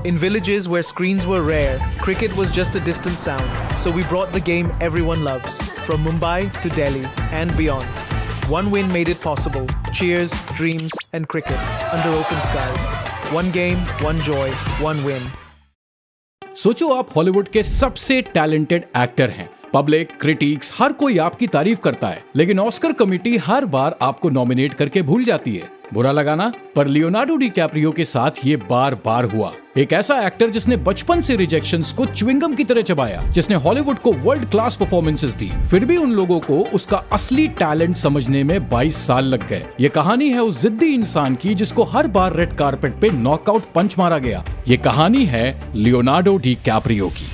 In villages where screens were rare, cricket was just a distant sound. So we brought the game everyone loves, from Mumbai to Delhi and beyond. One win made it possible. Cheers, dreams, and cricket under open skies. One game, one joy, one win. सोचो आप Hollywood के सबसे talented actor हैं। Public, critics, हर कोई आपकी तारीफ करता है, लेकिन ऑस्कर कमेटी हर बार आपको नॉमिनेट करके भूल जाती है। बुरा लगा ना? पर लियोनार्डो डिकैप्रियो के साथ ये बार बार हुआ। एक ऐसा एक्टर जिसने बचपन से रिजेक्शंस को च्युइंगम की तरह चबाया, जिसने हॉलीवुड को वर्ल्ड क्लास परफॉर्मेंसेस दी, फिर भी उन लोगों को उसका असली टैलेंट समझने में 22 साल लग गए। ये कहानी है उस जिद्दी इंसान की जिसको हर बार रेड कारपेट पे नॉकआउट पंच मारा गया। ये कहानी है लियोनार्डो डिकैप्रियो की।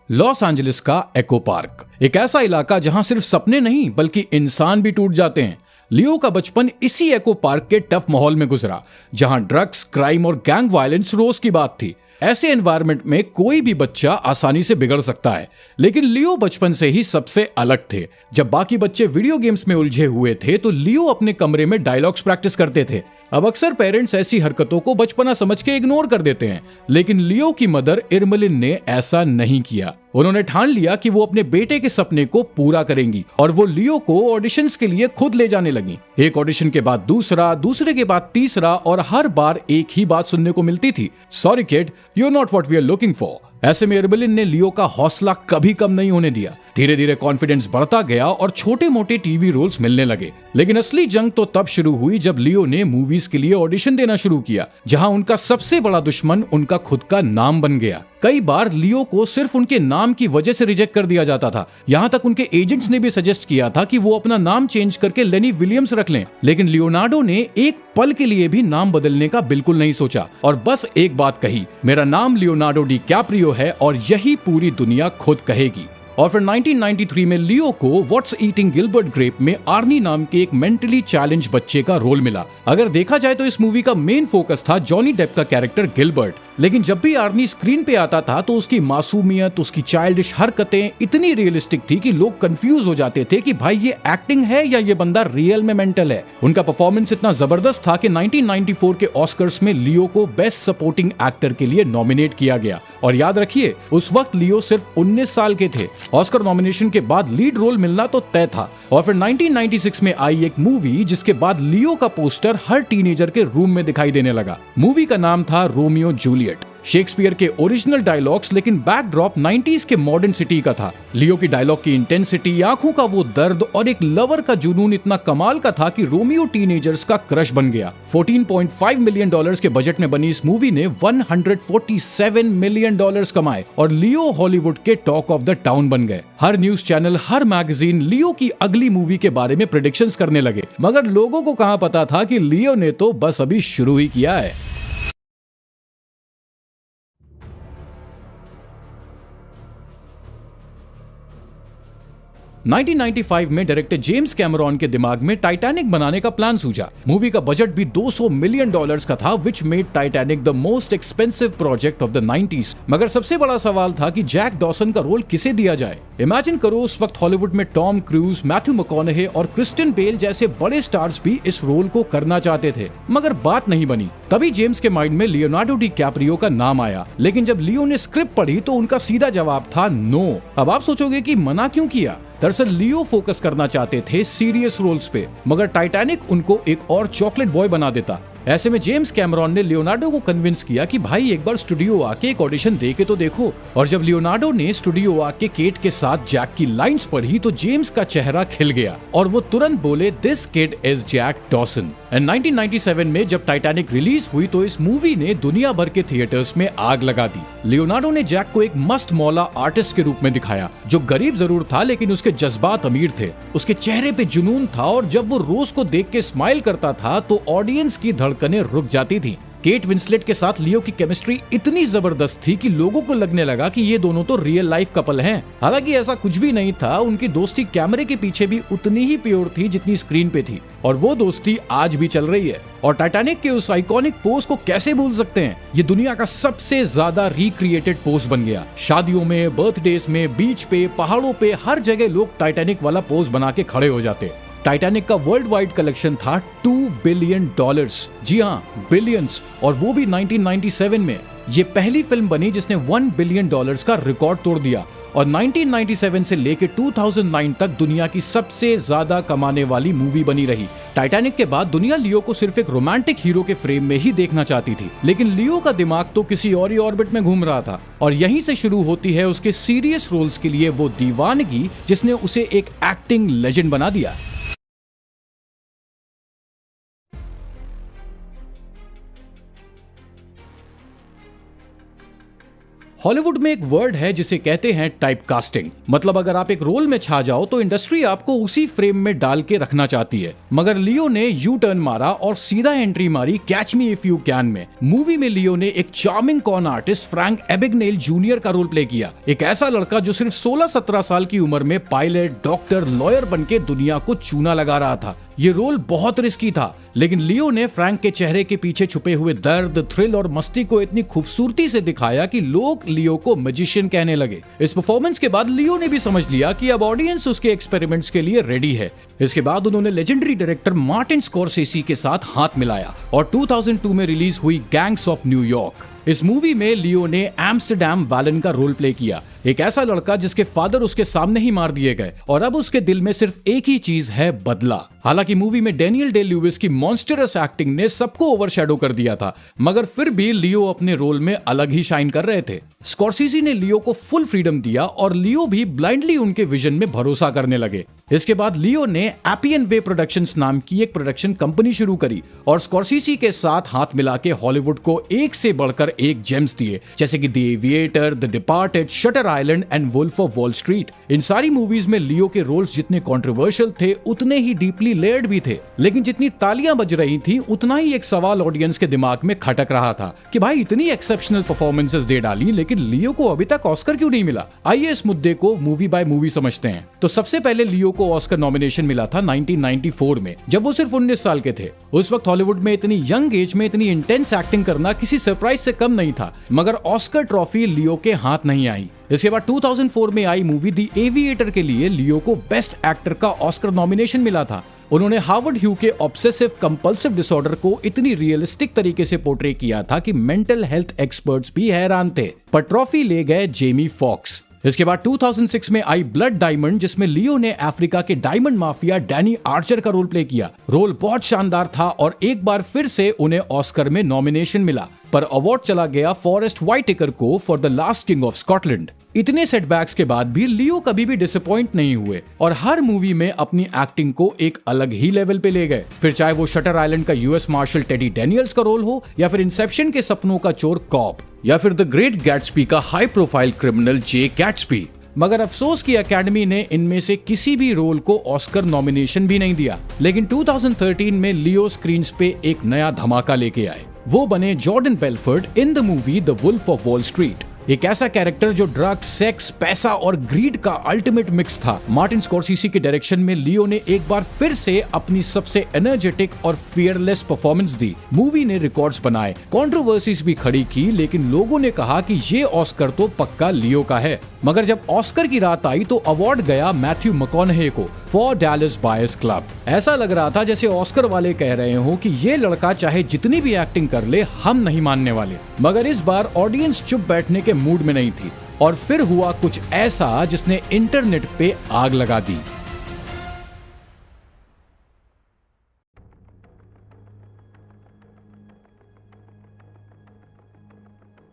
लॉस एंजलिस का एको पार्क, एक ऐसा इलाका जहां सिर्फ सपने नहीं बल्कि इंसान भी टूट जाते हैं। लियो का बचपन इसी एको पार्क के टफ माहौल में गुजरा, जहां ड्रग्स, क्राइम और गैंग वायलेंस रोज की बात थी। ऐसे एनवायरनमेंट में कोई भी बच्चा आसानी से बिगड़ सकता है, लेकिन लियो बचपन से ही सबसे अलग थे। जब बाकी बच्चे वीडियो गेम्स में उलझे हुए थे तो लियो अपने कमरे में डायलॉग्स प्रैक्टिस करते थे। अब अक्सर पेरेंट्स ऐसी हरकतों को बचपना समझ के इग्नोर कर देते हैं, लेकिन लियो की मदर इरमलिन ने ऐसा नहीं किया। उन्होंने ठान लिया कि वो अपने बेटे के सपने को पूरा करेंगी और वो लियो को ऑडिशंस के लिए खुद ले जाने लगी। एक ऑडिशन के बाद दूसरा, दूसरे के बाद तीसरा, और हर बार एक ही बात सुनने को मिलती थी, sorry kid, you are not what we are looking for. ऐसे में इरमलिन ने लियो का हौसला कभी कम नहीं होने दिया। धीरे धीरे कॉन्फिडेंस बढ़ता गया और छोटे मोटे टीवी रोल्स मिलने लगे। लेकिन असली जंग तो तब शुरू हुई जब लियो ने मूवीज के लिए ऑडिशन देना शुरू किया, जहां उनका सबसे बड़ा दुश्मन उनका खुद का नाम बन गया। कई बार लियो को सिर्फ उनके नाम की वजह से रिजेक्ट कर दिया जाता था। यहाँ तक उनके एजेंट्स ने भी सजेस्ट किया था कि वो अपना नाम चेंज करके लेनी विलियम्स रख लें, लेकिन लियोनार्डो ने एक पल के लिए भी नाम बदलने का बिल्कुल नहीं सोचा और बस एक बात कही, मेरा नाम लियोनार्डो डिकैप्रियो है और यही पूरी दुनिया खुद कहेगी। और फिर 1993 में लियो को व्हाट्स ईटिंग गिलबर्ट ग्रेप में आर्नी नाम के एक मेंटली चैलेंज बच्चे का रोल मिला। अगर देखा जाए तो इस मूवी का मेन फोकस था जॉनी डेप का कैरेक्टर गिलबर्ट, लेकिन जब भी आर्नी स्क्रीन पे आता था तो उसकी मासूमियत, उसकी चाइल्डिश हरकतें इतनी रियलिस्टिक थी कि लोग कंफ्यूज हो जाते थे कि भाई ये एक्टिंग है या ये बंदा रियल में मेंटल है। उनका परफॉर्मेंस इतना जबरदस्त था कि 1994 के ऑस्कर्स में लियो को बेस्ट सपोर्टिंग एक्टर के लिए नॉमिनेट किया गया। और याद रखिए, उस वक्त लियो सिर्फ 19 साल के थे। ऑस्कर नॉमिनेशन के बाद लीड रोल मिलना तो तय था। और फिर 1996 में आई एक मूवी जिसके बाद लियो का पोस्टर हर टीनेजर के रूम में दिखाई देने लगा। मूवी का नाम था रोमियो जूलियट। शेक्सपियर के ओरिजिनल डायलॉग्स, लेकिन बैकड्रॉप 90s के मॉडर्न सिटी का था। लियो की डायलॉग की इंटेंसिटी, आंखों का वो दर्द और एक लवर का जुनून इतना कमाल का था कि रोमियो टीनेजर्स का क्रश बन गया। $14.5 मिलियन के बजट में बनी इस मूवी ने $147 मिलियन कमाए और लियो हॉलीवुड के टॉक ऑफ द टाउन बन गए। हर न्यूज चैनल, हर मैगजीन लियो की अगली मूवी के बारे में प्रेडिक्शंस करने लगे, मगर लोगों को कहां पता था कि लियो ने तो बस अभी शुरू ही किया है। 1995 में डायरेक्टर जेम्स कैमरॉन के दिमाग में टाइटैनिक बनाने का प्लान सूझा। मूवी का बजट भी $200 मिलियन का था, which made Titanic the most expensive project of the 90s। मगर सबसे बड़ा सवाल था कि जैक डॉसन का रोल किसे दिया जाए। इमेजिन करो, उस वक्त हॉलीवुड में टॉम क्रूज, मैथ्यू मैककॉनहे और क्रिस्टियन बेल जैसे बड़े स्टार्स भी इस रोल को करना चाहते थे, मगर बात नहीं बनी। तभी जेम्स के माइंड में लियोनार्डो डिकैप्रियो का नाम आया, लेकिन जब लियो ने स्क्रिप्ट पढ़ी तो उनका सीधा जवाब था नो। अब आप सोचोगे कि मना क्यों किया? दरअसल लियो फोकस करना चाहते थे सीरियस रोल्स पे, मगर टाइटैनिक उनको एक और चॉकलेट बॉय बना देता। ऐसे में जेम्स कैमरॉन ने लियोनार्डो को कन्विंस किया कि भाई एक बार स्टूडियो आके एक ऑडिशन दे के तो देखो। और जब लियोनार्डो ने स्टूडियो आके केट के साथ जैक की लाइंस पढ़ी तो जेम्स का चेहरा खिल गया और वो तुरंत बोले, this kid is Jack Dawson. And 1997 में जब टाइटैनिक रिलीज हुई तो इस मूवी ने दुनिया भर के थिएटर्स में आग लगा दी। लियोनार्डो ने जैक को एक मस्त मौला आर्टिस्ट के रूप में दिखाया, जो गरीब जरूर था लेकिन उसके जज्बात अमीर थे। उसके चेहरे पे जुनून था और जब वो रोज को देख के स्माइल करता था तो ऑडियंस की धड़कनें रुक जाती थी। केट विंसलेट के साथ लियो की केमिस्ट्री इतनी जबरदस्त थी कि लोगों को लगने लगा कि ये दोनों तो रियल लाइफ कपल हैं। हालांकि ऐसा कुछ भी नहीं था, उनकी दोस्ती कैमरे के पीछे भी उतनी ही प्योर थी जितनी स्क्रीन पे थी, और वो दोस्ती आज भी चल रही है। और टाइटैनिक के उस आइकॉनिक पोज को कैसे भूल सकते हैं? ये दुनिया का सबसे ज्यादा रिक्रिएटेड पोज बन गया। शादियों में, बर्थडेज में, बीच पे, पहाड़ों पे, हर जगह लोग टाइटैनिक वाला पोज बना के खड़े हो जाते। टाइटैनिक का वर्ल्ड वाइड कलेक्शन था $2 बिलियन। जी हाँ, बिलियंस, और वो भी 1997 में। ये पहली फिल्म बनी जिसने $1 बिलियन का रिकॉर्ड तोड़ दिया और 1997 से लेकर 2009 तक दुनिया की सबसे ज्यादा कमाने वाली मूवी बनी रही। टाइटैनिक के बाद दुनिया लियो को सिर्फ एक रोमांटिक हीरो के फ्रेम में ही देखना चाहती थी, लेकिन लियो का दिमाग तो किसी और ही ऑर्बिट में घूम रहा था और यहीं से शुरू होती है उसके सीरियस रोल्स के लिए वो दीवानगी जिसने उसे एक एक्टिंग लेजेंड बना दिया। हॉलीवुड में एक वर्ड है जिसे कहते हैं टाइप कास्टिंग। मतलब अगर आप एक रोल में छा जाओ तो इंडस्ट्री आपको उसी फ्रेम में डाल के रखना चाहती है। मगर लियो ने यू टर्न मारा और सीधा एंट्री मारी catch me if you can में। मूवी में लियो ने एक charming con artist Frank Abagnale junior का रोल प्ले किया, एक ऐसा लड़का जो सिर्फ 16-17 साल की उम्र में पायलट, डॉक्टर, लॉयर बनके दुनिया को चूना लगा रहा था। ये रोल बहुत रिस्की था, लेकिन लियो ने फ्रैंक के चेहरे के पीछे छुपे हुए दर्द, थ्रिल और मस्ती को इतनी खूबसूरती से दिखाया कि लोग लियो को मैजिशियन कहने लगे। इस परफॉर्मेंस के बाद लियो ने भी समझ लिया कि अब ऑडियंस उसके एक्सपेरिमेंट्स के लिए रेडी है। इसके बाद उन्होंने लेजेंडरी डायरेक्टर मार्टिन स्कॉर्सेसी के साथ हाथ मिलाया और 2002 में रिलीज हुई गैंग्स ऑफ न्यूयॉर्क। इस मूवी में लियो ने एम्स्टरडैम वैलन का रोल प्ले किया, एक ऐसा लड़का जिसके फादर उसके सामने ही मार दिए गए और अब उसके दिल में सिर्फ एक ही चीज है, बदला। हालांकि मूवी में डेनियल डे लुइस की मॉन्स्टरस एक्टिंग ने सबको ओवरशैडो कर दिया था, मगर फिर भी लियो अपने रोल में अलग ही शाइन कर रहे थे। स्कॉर्सेसी ने लियो को फुल फ्रीडम दिया और लियो भी ब्लाइंडली उनके विजन में भरोसा करने लगे। इसके बाद लियो ने एपियन वे प्रोडक्शंस नाम की एक प्रोडक्शन कंपनी शुरू करी और स्कॉर्सेसी के साथ हाथ मिला के हॉलीवुड को एक से बढ़कर एक जेम्स दिए, जैसे कि the aviator, the departed, shutter island and wolf of wall street. इन सारी मूवीज में लियो के रोल्स जितने कंट्रोवर्शियल थे उतने ही डीपली लेयर्ड भी थे, लेकिन जितनी तालियां बज रही थी उतना ही एक सवाल ऑडियंस के दिमाग में खटक रहा था कि भाई इतनी एक्सेप्शनल परफॉर्मेंसेस दे डाली लेकिन लियो को अभी तक ऑस्कर क्यों नहीं मिला। आइए इस मुद्दे को मूवी बाय मूवी समझते हैं। तो सबसे पहले लियो को ऑस्कर नॉमिनेशन मिला था 1994 में, जब वो सिर्फ 19 साल के थे। उस वक्त हॉलीवुड में इतनी यंग एज में इतनी इंटेंस एक्टिंग करना किसी सरप्राइज से कम नहीं था, मगर ऑस्कर ट्रॉफी लियो के हाथ नहीं आई। इसके बाद 2004 में आई मूवी द एविएटर के लिए लियो को बेस्ट एक्टर का ऑस्कर नॉमिनेशन मिला था। उन्होंने हार्वर्ड ह्यू के ऑब्सेसिव कंपल्सिव डिसऑर्डर को इतनी रियलिस्टिक तरीके से पोर्ट्रे किया था कि मेंटल हेल्थ एक्सपर्ट्स भी हैरान थे, पर ट्रॉफी ले गए जेमी फॉक्स। इसके बाद 2006 में आई ब्लड डायमंड, जिसमें लियो ने अफ्रीका के डायमंड माफिया डैनी आर्चर का रोल प्ले किया। रोल बहुत शानदार था और एक बार फिर से उन्हें ऑस्कर में नॉमिनेशन मिला, पर अवार्ड चला गया फॉरेस्ट व्हाइटेकर को for the last king of Scotland. इतने सेटबैक्स के बाद भी लियो कभी भी डिसअपॉइंट नहीं हुए और हर मूवी में अपनी एक्टिंग को एक अलग ही लेवल पे ले गए। फिर चाहे वो शटर आइलैंड का यूएस मार्शल टेडी डेनियल्स का रोल हो, या फिर इंसेप्शन के सपनों का चोर कॉप, या फिर द ग्रेट गैट्सबी का हाई प्रोफाइल क्रिमिनल जे गैट्सबी। मगर अफसोस की अकेडमी ने इनमें से किसी भी रोल को ऑस्कर नॉमिनेशन भी नहीं दिया। लेकिन 2013 में लियो स्क्रीन्स पे एक नया धमाका लेके आए। वो बने Jordan Belfort in the movie the Wolf of wall Street, एक ऐसा कैरेक्टर जो ड्रग्स, सेक्स, पैसा और ग्रीड का अल्टीमेट मिक्स था। मार्टिन स्कॉर्सेसी के डायरेक्शन में लियो ने एक बार फिर से अपनी सबसे एनर्जेटिक और फियरलेस परफॉर्मेंस दी। मूवी ने रिकॉर्ड्स बनाए, कंट्रोवर्सीज भी खड़ी की, लेकिन लोगों ने कहा कि ये ऑस्कर तो पक्का लियो का है। मगर जब ऑस्कर की रात आई तो अवार्ड गया मैथ्यू मैककॉनहे को फॉर डैलस बायर्स क्लब। ऐसा लग रहा था जैसे ऑस्कर वाले कह रहे हो कि ये लड़का चाहे जितनी भी एक्टिंग कर ले, हम नहीं मानने वाले। मगर इस बार ऑडियंस चुप बैठने के मूड में नहीं थी और फिर हुआ कुछ ऐसा जिसने इंटरनेट पे आग लगा दी।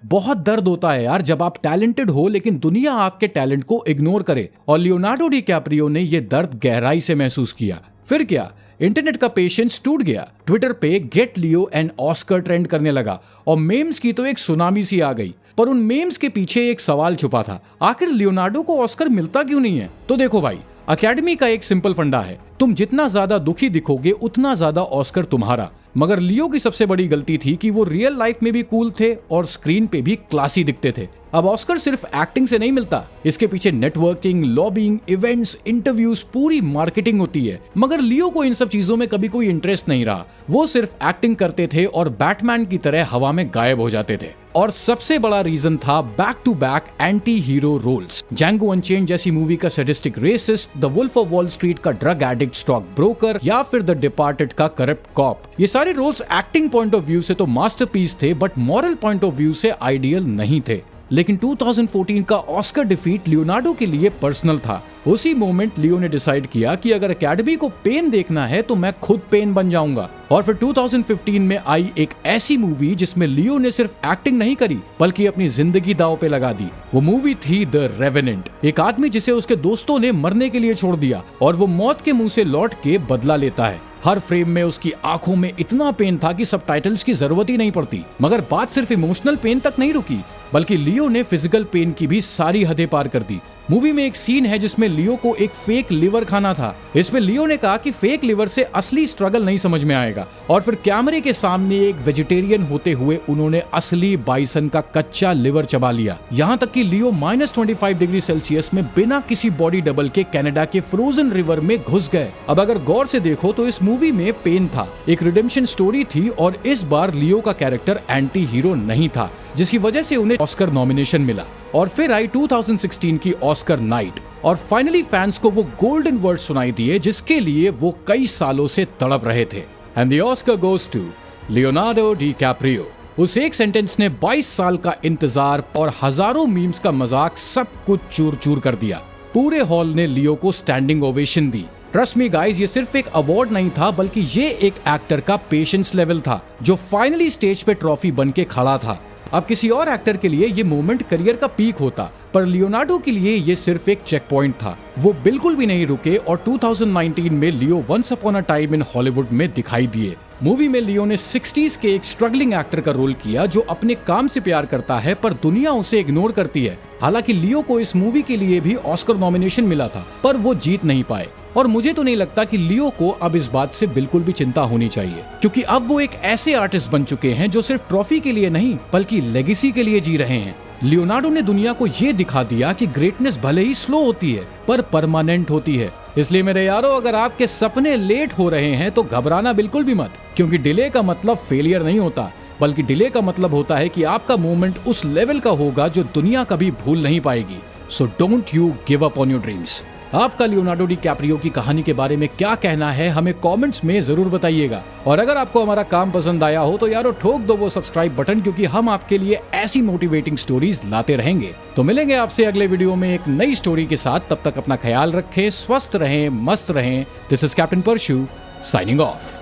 बहुत दर्द होता है यार जब आप टैलेंटेड हो लेकिन दुनिया आपके टैलेंट को इग्नोर करे, और लियोनार्डो डिकैप्रियो ने यह दर्द गहराई से महसूस किया। फिर क्या, इंटरनेट का पेशेंस टूट गया। ट्विटर पे get Leo and Oscar trend करने लगा और मेम्स की तो एक सुनामी सी आ गई। पर उन मेम्स के पीछे एक सवाल छुपा था, आखिर लियोनार्डो को ऑस्कर मिलता क्यों नहीं है? तो देखो भाई, अकेडमी का एक सिंपल फंडा है, तुम जितना ज्यादा दुखी दिखोगे उतना ज्यादा ऑस्कर तुम्हारा। मगर लियो की सबसे बड़ी गलती थी कि वो रियल लाइफ में भी कूल थे और स्क्रीन पे भी क्लासी दिखते थे। अब ऑस्कर सिर्फ एक्टिंग से नहीं मिलता, इसके पीछे नेटवर्किंग, लॉबिंग, इवेंट्स, इंटरव्यूज, पूरी मार्केटिंग होती है। मगर लियो को इन सब चीजों में कभी कोई इंटरेस्ट नहीं रहा। वो सिर्फ एक्टिंग करते थे और बैटमैन की तरह हवा में गायब हो जाते थे। और सबसे बड़ा रीजन था back to back anti hero roles. Django Unchained जैसी मूवी का sadistic racist, the Wolf of wall Street का ड्रग एडिक्ट स्टॉक ब्रोकर, या फिर द डिपार्टेड का करप्ट कॉप। ये सारे roles acting point of view से तो मास्टरपीस थे, but moral point of view से आइडियल नहीं थे। लेकिन 2014 का ऑस्कर डिफीट लियोनार्डो के लिए पर्सनल था। उसी मोमेंट लियो ने डिसाइड किया कि अगर एकेडमी को पेन देखना है तो मैं खुद पेन बन जाऊंगा। और फिर 2015 में आई एक ऐसी मूवी जिसमें लियो ने सिर्फ एक्टिंग नहीं करी बल्कि अपनी जिंदगी दांव पे लगा दी। वो मूवी थी द रेवेनेंट। एक आदमी जिसे उसके दोस्तों ने मरने के लिए छोड़ दिया और वो मौत के मुंह से लौट के बदला लेता है। हर फ्रेम में उसकी आंखों में इतना पेन था कि सबटाइटल्स की जरूरत ही नहीं पड़ती। मगर बात सिर्फ इमोशनल पेन तक नहीं रुकी, बल्कि लियो ने फिजिकल पेन की भी सारी हदें पार कर दी। मूवी में एक सीन है जिसमें लियो को एक फेक लिवर खाना था। इसमें लियो ने कहा कि फेक लिवर से असली स्ट्रगल नहीं समझ में आएगा, और फिर कैमरे के सामने एक वेजिटेरियन होते हुए उन्होंने असली बाइसन का कच्चा लिवर चबा लिया। यहाँ तक कि लियो -25 डिग्री सेल्सियस में बिना किसी बॉडी डबल के कनाडा के फ्रोजन रिवर में घुस गए। अब अगर गौर से देखो तो इस मूवी में पेन था, एक रिडेम्पशन स्टोरी थी, और इस बार लियो का कैरेक्टर एंटी हीरो नहीं था, जिसकी वजह से उन्हें ऑस्कर नॉमिनेशन मिला। और फिर आई 2016 की ऑस्कर नाइट, और फाइनली फैंस को वो गोल्डन वर्ड सुनाई दिए जिसके लिए वो कई सालों से तड़प रहे थे। And the Oscar goes to Leonardo DiCaprio. उस एक सेंटेंस ने 22 साल का इंतजार और हजारों मीम्स का मजाक सब कुछ चूर चूर कर दिया। पूरे हॉल ने लियो को स्टैंडिंग ओवेशन दी। ट्रस्ट मी गाइस, ये सिर्फ एक अवार्ड नहीं था, बल्कि ये एक एक्टर का पेशेंस लेवल था जो फाइनली स्टेज पे ट्रॉफी बन के खड़ा था। अब किसी और एक्टर के लिए ये मोमेंट करियर का पीक होता, पर लियोनार्डो के लिए ये सिर्फ एक चेक पॉइंट था। वो बिल्कुल भी नहीं रुके और 2019 में Leo once upon a time in Hollywood में दिखाई दिए। मूवी में लियो ने 60s के एक स्ट्रगलिंग एक्टर का रोल किया जो अपने काम से प्यार करता है पर दुनिया उसे इग्नोर करती है। हालांकि लियो को इस मूवी के लिए भी ऑस्कर नॉमिनेशन मिला था, पर वो जीत नहीं पाए। और मुझे तो नहीं लगता कि लियो को अब इस बात से बिल्कुल भी चिंता होनी चाहिए, क्योंकि अब वो एक ऐसे आर्टिस्ट बन चुके हैं जो सिर्फ ट्रॉफी के लिए नहीं बल्कि लेगेसी के लिए जी रहे हैं। लियोनार्डो ने दुनिया को ये दिखा दिया कि ग्रेटनेस भले ही स्लो होती है पर परमानेंट होती है। इसलिए मेरे यारो, अगर आपके सपने लेट हो रहे हैं तो घबराना बिल्कुल भी मत, क्योंकि डिले का मतलब फेलियर नहीं होता, बल्कि डिले का मतलब होता है कि आपका मूवमेंट उस लेवल का होगा जो दुनिया कभी भूल नहीं पाएगी। So don't you give up on your dreams. आपका लियोनार्डो डिकैप्रियो की कहानी के बारे में क्या कहना है हमें कमेंट्स में जरूर बताइएगा। और अगर आपको हमारा काम पसंद आया हो तो यारो ठोक दो वो सब्सक्राइब बटन, क्योंकि हम आपके लिए ऐसी मोटिवेटिंग स्टोरीज लाते रहेंगे। तो मिलेंगे आपसे अगले वीडियो में एक नई स्टोरी के साथ। तब तक अपना ख्याल रखें, स्वस्थ रहें, मस्त रहें। This is captain Parshu signing of.